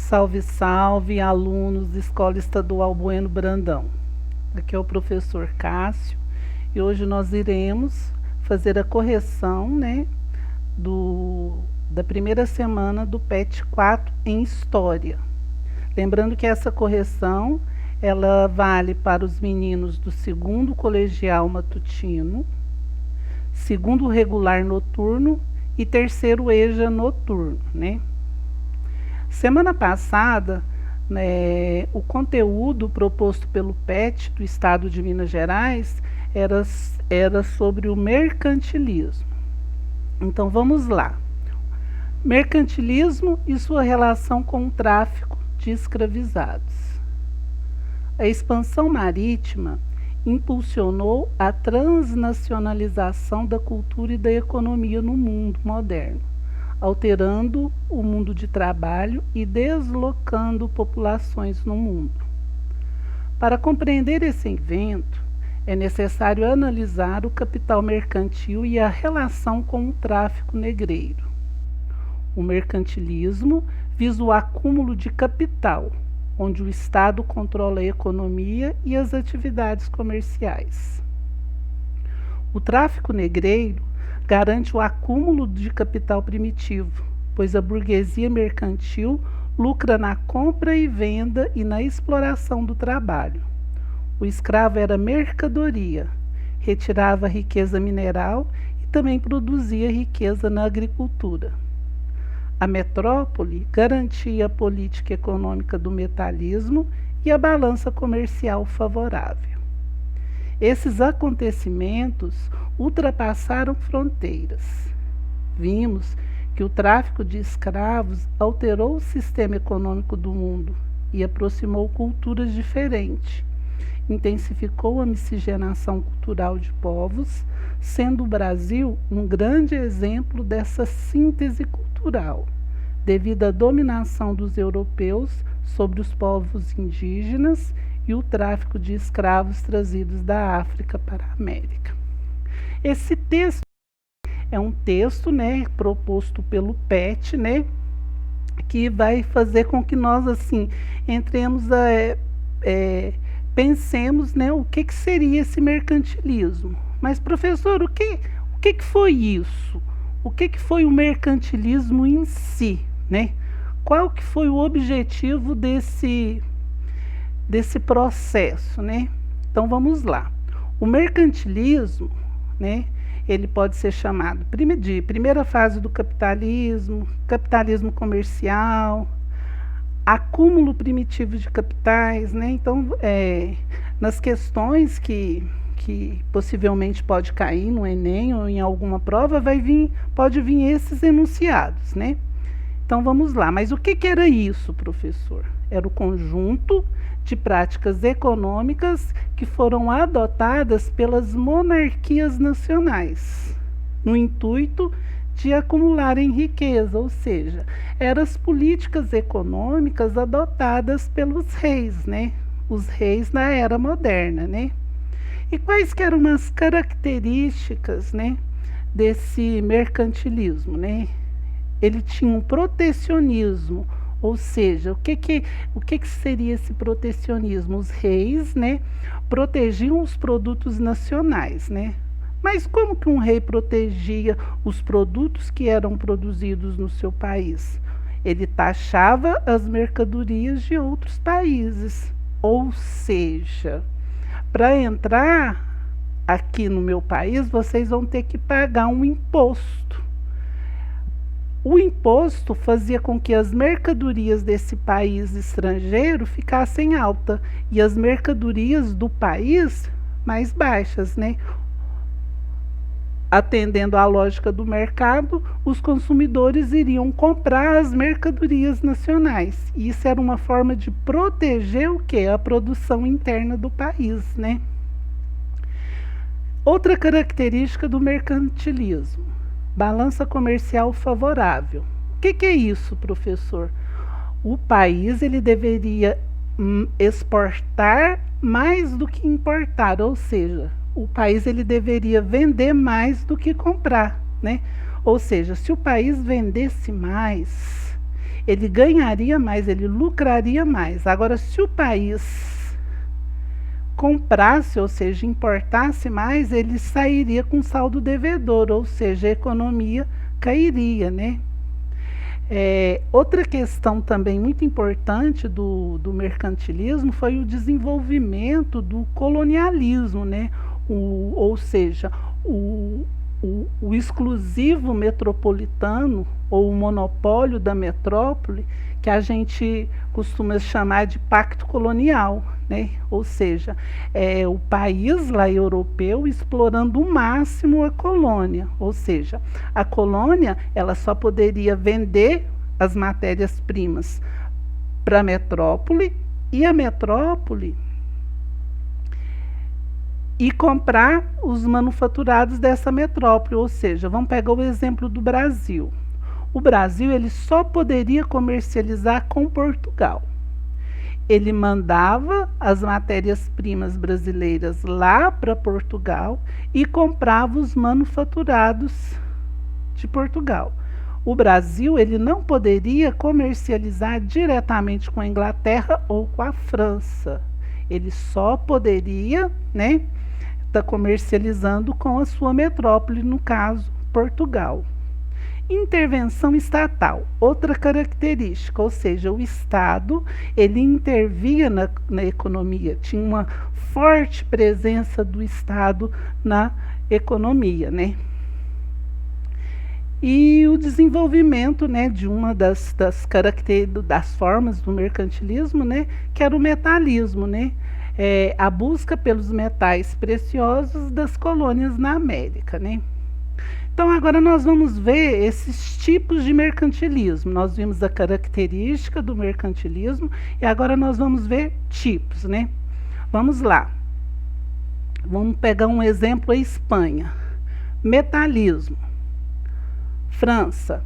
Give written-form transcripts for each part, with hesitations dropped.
Salve, salve, alunos da Escola Estadual Bueno Brandão. Aqui é o professor Cássio e hoje nós iremos fazer a correção, da primeira semana do PET 4 em História. Lembrando que essa correção, ela vale para os meninos do segundo colegial matutino, segundo regular noturno e terceiro EJA noturno, Semana passada, o conteúdo proposto pelo PET do Estado de Minas Gerais era sobre o mercantilismo. Então vamos lá. Mercantilismo e sua relação com o tráfico de escravizados. A expansão marítima impulsionou a transnacionalização da cultura e da economia no mundo moderno, alterando o mundo de trabalho e deslocando populações no mundo. Para compreender esse evento, é necessário analisar o capital mercantil e a relação com o tráfico negreiro. O mercantilismo visa o acúmulo de capital, onde o Estado controla a economia e as atividades comerciais. O tráfico negreiro garante o acúmulo de capital primitivo, pois a burguesia mercantil lucra na compra e venda e na exploração do trabalho. O escravo era mercadoria, retirava riqueza mineral e também produzia riqueza na agricultura. A metrópole garantia a política econômica do metalismo e a balança comercial favorável. Esses acontecimentos ultrapassaram fronteiras. Vimos que o tráfico de escravos alterou o sistema econômico do mundo e aproximou culturas diferentes. Intensificou a miscigenação cultural de povos, sendo o Brasil um grande exemplo dessa síntese cultural, devido à dominação dos europeus sobre os povos indígenas e o tráfico de escravos trazidos da África para a América. Esse texto é um texto, proposto pelo PET, que vai fazer com que nós, entremos pensemos, o que seria esse mercantilismo. Mas, professor, o que foi isso? O que foi o mercantilismo em si, Qual que foi o objetivo desse processo, Então vamos lá. O mercantilismo, ele pode ser chamado de primeira fase do capitalismo, capitalismo comercial, acúmulo primitivo de capitais, Então, nas questões que possivelmente pode cair no Enem ou em alguma prova, pode vir esses enunciados, Então vamos lá, mas o que era isso, professor? Era o conjunto de práticas econômicas que foram adotadas pelas monarquias nacionais, no intuito de acumularem riqueza, ou seja, eram as políticas econômicas adotadas pelos reis, Os reis na era moderna, E quais que eram as características, desse mercantilismo, Ele tinha um protecionismo, ou seja, o que seria esse protecionismo? Os reis, protegiam os produtos nacionais, Mas como que um rei protegia os produtos que eram produzidos no seu país? Ele taxava as mercadorias de outros países, ou seja, para entrar aqui no meu país, vocês vão ter que pagar um imposto. O imposto fazia com que as mercadorias desse país estrangeiro ficassem altas e as mercadorias do país mais baixas, Atendendo à lógica do mercado, os consumidores iriam comprar as mercadorias nacionais. E isso era uma forma de proteger o quê? A produção interna do país, Outra característica do mercantilismo: balança comercial favorável. O que é isso, professor? O país ele deveria exportar mais do que importar, ou seja, o país ele deveria vender mais do que comprar, Ou seja, se o país vendesse mais, ele ganharia mais, ele lucraria mais. Agora, se o país comprasse, ou seja, importasse mais, ele sairia com saldo devedor, ou seja, a economia cairia, né? Outra questão também muito importante do mercantilismo foi o desenvolvimento do colonialismo, né? Ou seja, o exclusivo metropolitano ou o monopólio da metrópole, que a gente costuma chamar de pacto colonial, né? Ou seja, o país lá europeu explorando o máximo a colônia, ou seja, a colônia ela só poderia vender as matérias-primas para a metrópole e a metrópole e comprar os manufaturados dessa metrópole, ou seja, vamos pegar o exemplo do Brasil. O Brasil ele só poderia comercializar com Portugal. Ele mandava as matérias-primas brasileiras lá para Portugal e comprava os manufaturados de Portugal. O Brasil ele não poderia comercializar diretamente com a Inglaterra ou com a França. Ele só poderia, né, estar comercializando com a sua metrópole, no caso, Portugal. Intervenção estatal, outra característica, ou seja, o Estado ele intervia na economia, tinha uma forte presença do Estado na economia, né? E o desenvolvimento, né, de uma das características, das formas do mercantilismo, né, que era o metalismo, né? A busca pelos metais preciosos das colônias na América, né? Então, agora nós vamos ver esses tipos de mercantilismo. Nós vimos a característica do mercantilismo e agora nós vamos ver tipos, né? Vamos lá. Vamos pegar um exemplo, a Espanha. Metalismo. França.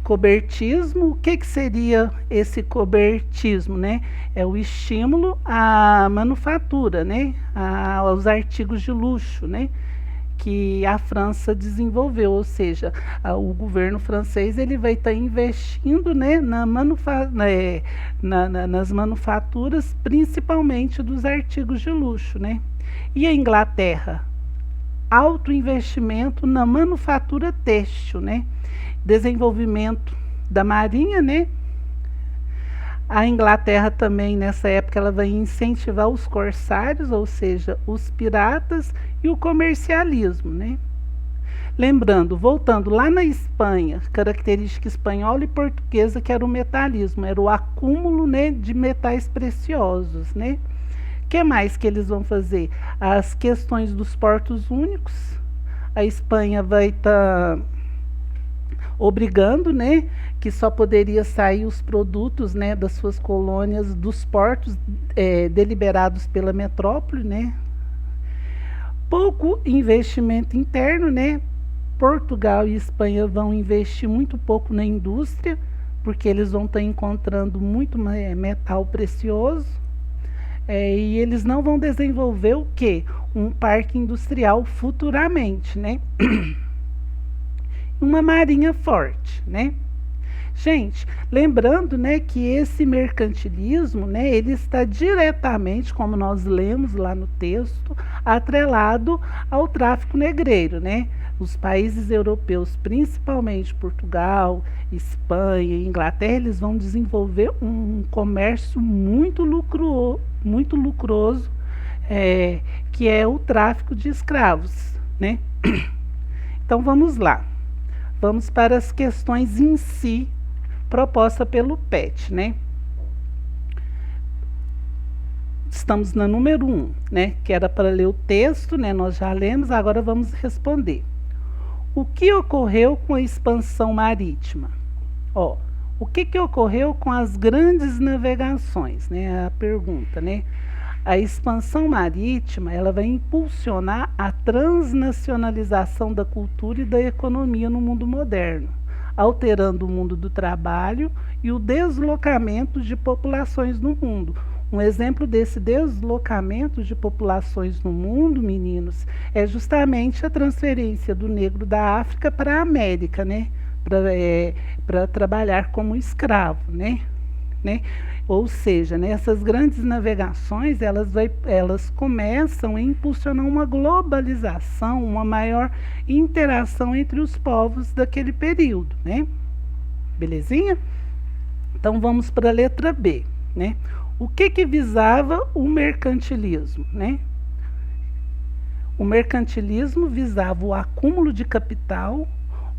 Cobertismo. O que seria esse cobertismo, né? É o estímulo à manufatura, né? Aos artigos de luxo, né? Que a França desenvolveu, ou seja, o governo francês ele vai estar investindo, né, nas manufaturas, principalmente dos artigos de luxo, né? E a Inglaterra, alto investimento na manufatura têxtil, né? Desenvolvimento da marinha, né? A Inglaterra também, nessa época, ela vai incentivar os corsários, ou seja, os piratas e o comercialismo, né? Lembrando, voltando lá na Espanha, característica espanhola e portuguesa, que era o metalismo, era o acúmulo, né, de metais preciosos, né? O que mais que eles vão fazer? As questões dos portos únicos, a Espanha vai estar obrigando, né, que só poderia sair os produtos, né, das suas colônias dos portos deliberados pela metrópole, né? Pouco investimento interno, né? Portugal e Espanha vão investir muito pouco na indústria, porque eles vão estar encontrando muito metal precioso, e eles não vão desenvolver o quê? Um parque industrial futuramente, né? Uma marinha forte, né? Gente, lembrando, né, que esse mercantilismo, né, ele está diretamente, como nós lemos lá no texto, atrelado ao tráfico negreiro, né? Os países europeus, principalmente Portugal, Espanha e Inglaterra, eles vão desenvolver um comércio muito lucroso, que é o tráfico de escravos, né? Então vamos lá. Vamos para as questões em si proposta pelo PET, né? Estamos na número 1, né? Que era para ler o texto, né? Nós já lemos, agora vamos responder. O que ocorreu com a expansão marítima? O que ocorreu com as grandes navegações, né? A pergunta, né? A expansão marítima, ela vai impulsionar a transnacionalização da cultura e da economia no mundo moderno, alterando o mundo do trabalho e o deslocamento de populações no mundo. Um exemplo desse deslocamento de populações no mundo, meninos, é justamente a transferência do negro da África para a América, né? para trabalhar como escravo, né? Ou seja, né, essas grandes navegações elas começam a impulsionar uma globalização, uma maior interação entre os povos daquele período, né? Belezinha? Então vamos para a letra B, né? O que visava o mercantilismo, né? O mercantilismo visava o acúmulo de capital,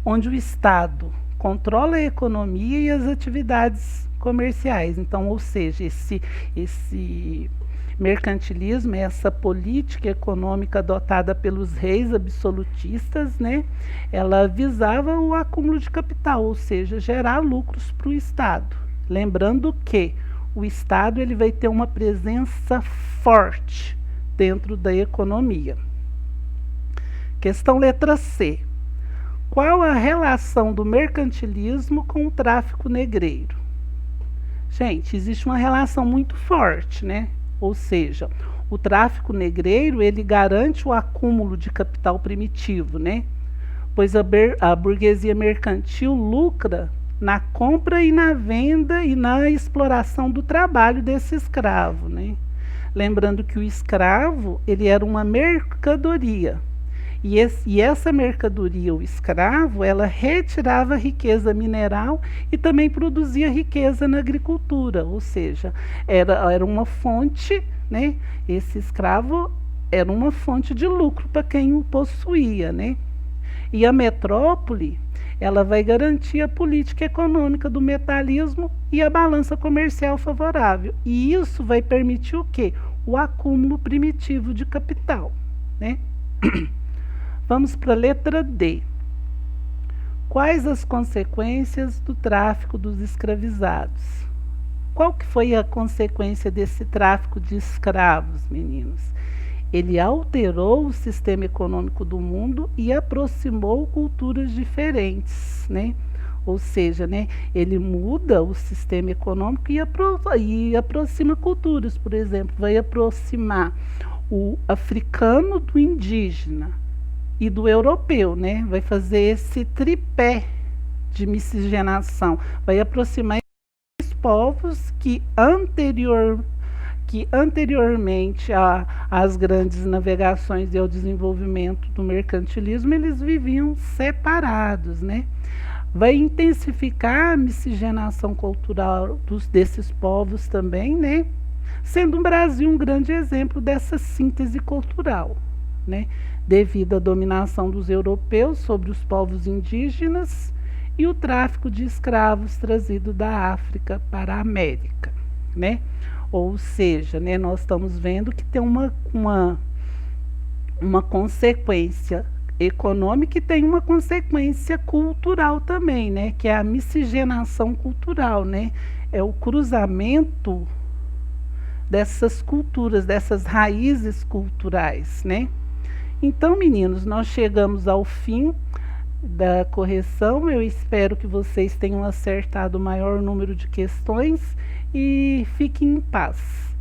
onde o Estado controla a economia e as atividades comerciais. Então, ou seja, esse mercantilismo, essa política econômica adotada pelos reis absolutistas, né? Ela visava o acúmulo de capital, ou seja, gerar lucros para o Estado. Lembrando que o Estado ele vai ter uma presença forte dentro da economia. Questão letra C. Qual a relação do mercantilismo com o tráfico negreiro? Gente, existe uma relação muito forte, né? Ou seja, o tráfico negreiro, ele garante o acúmulo de capital primitivo, né? Pois a burguesia mercantil lucra na compra e na venda e na exploração do trabalho desse escravo, né? Lembrando que o escravo, ele era uma mercadoria. E essa mercadoria, o escravo, ela retirava riqueza mineral e também produzia riqueza na agricultura, ou seja, era uma fonte, né? Esse escravo era uma fonte de lucro para quem o possuía, né? E a metrópole, ela vai garantir a política econômica do metalismo e a balança comercial favorável. E isso vai permitir o quê? O acúmulo primitivo de capital, né? Vamos para a letra D. Quais as consequências do tráfico dos escravizados? Qual que foi a consequência desse tráfico de escravos, meninos? Ele alterou o sistema econômico do mundo e aproximou culturas diferentes, né? Ou seja, né, ele muda o sistema econômico e aproxima culturas. Por exemplo, vai aproximar o africano do indígena e do europeu, né? Vai fazer esse tripé de miscigenação, vai aproximar esses povos que anteriormente às grandes navegações e ao desenvolvimento do mercantilismo, eles viviam separados, né? Vai intensificar a miscigenação cultural desses povos também, né? Sendo o Brasil um grande exemplo dessa síntese cultural, né? Devido à dominação dos europeus sobre os povos indígenas e o tráfico de escravos trazido da África para a América, né? Ou seja, né, nós estamos vendo que tem uma consequência econômica e tem uma consequência cultural também, né? Que é a miscigenação cultural, né? É o cruzamento dessas culturas, dessas raízes culturais, né? Então, meninos, nós chegamos ao fim da correção. Eu espero que vocês tenham acertado o maior número de questões e fiquem em paz.